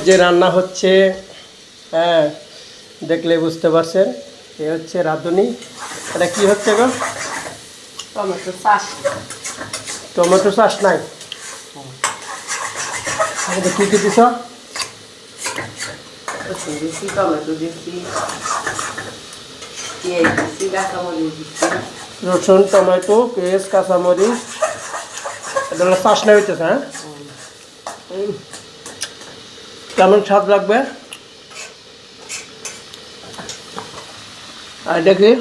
যে রান্না হচ্ছে, হ্যাঁ দেখলে বুঝতে পারছেন, এ হচ্ছে রাঁধুনি। এটা কি হচ্ছে গো? টমেটো চাষ। টমেটো চাষ নাই? এটা কি কি দিছ? রসুন দিচ্ছি, টমেটো দিচ্ছি, পেঁয়াজ দিচ্ছি, কাঁচামরিচ দিচ্ছি। রসুন, টমেটো, পেঁয়াজ, কাঁচামরিচ, এটা হলো চাষ না হইতেছে। হ্যাঁ, কেমন স্বাদ লাগবে? আর দেখি,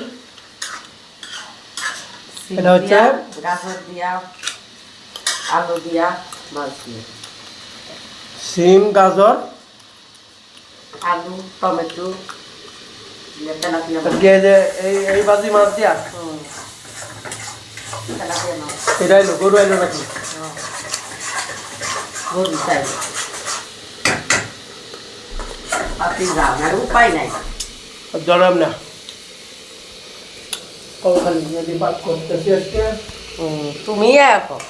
এটা হচ্ছে গাজর দিয়া, আলু দিয়া, মাছ দিয়ে। সিম, গাজর, আলু, টমেটো দিয়ে তেলাপিয়া মাছ। এই বাজি মাছ দিয়া। তেলাপিয়া মাছ। এটা এলো গরু এলো নাকি? গরু চাই। আপনি যান, আর উপায় নাই। জড়াম না খালি যদি বাদ করতেছি আজকে। তুমি এখন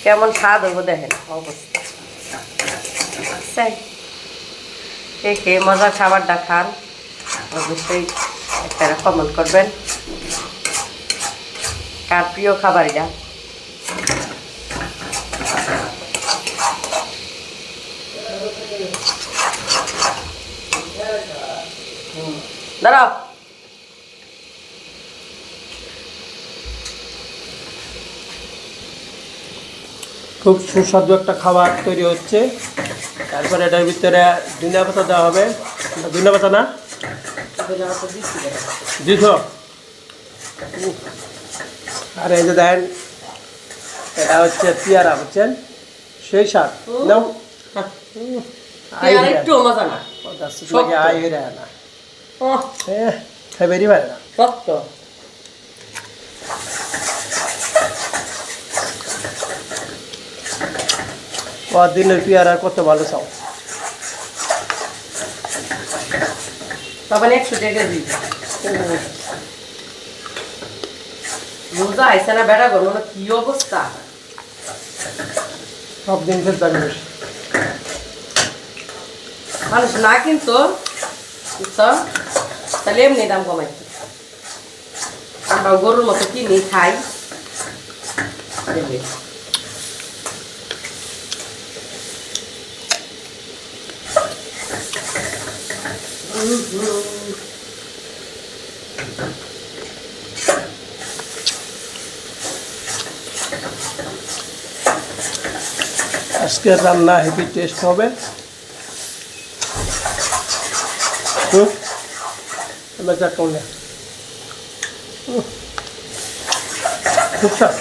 কেমন স্বাদ হবো দেখেন অবস্থা। কে কে মজার খাবারটা খান অবশ্যই একটা কমেন্ট করবেন। কার প্রিয় খাবার এটা? দাঁড়াও। খুব সুস্বাদু একটা খাবার তৈরি হচ্ছে। তারপরে এটার ভিতরে ধনিয়া পাতা দেওয়া হবে। ধনিয়া পাতা না দিছ? আর এই যে দেখেন, এটা হচ্ছে পেয়ারা, বুঝছেন? সেই স্বাদ নাও। একটু মজা না, আই হয়ে না খাইবেরই পারে না। শক্ত। দিনের পেয়ারা কত ভালো চাও। তখন 100 টাকা দিই। রোজা আইসে না বেড়া গরম, কি অবস্থা। সব দিন খেতে মানুষ না কিন্তু তাহলে এমনি দাম কমাই। আমরা গরুর মতো কিনি খাই। আজকের রান্না হেভি টেস্ট হবে। খুব স্বাদ।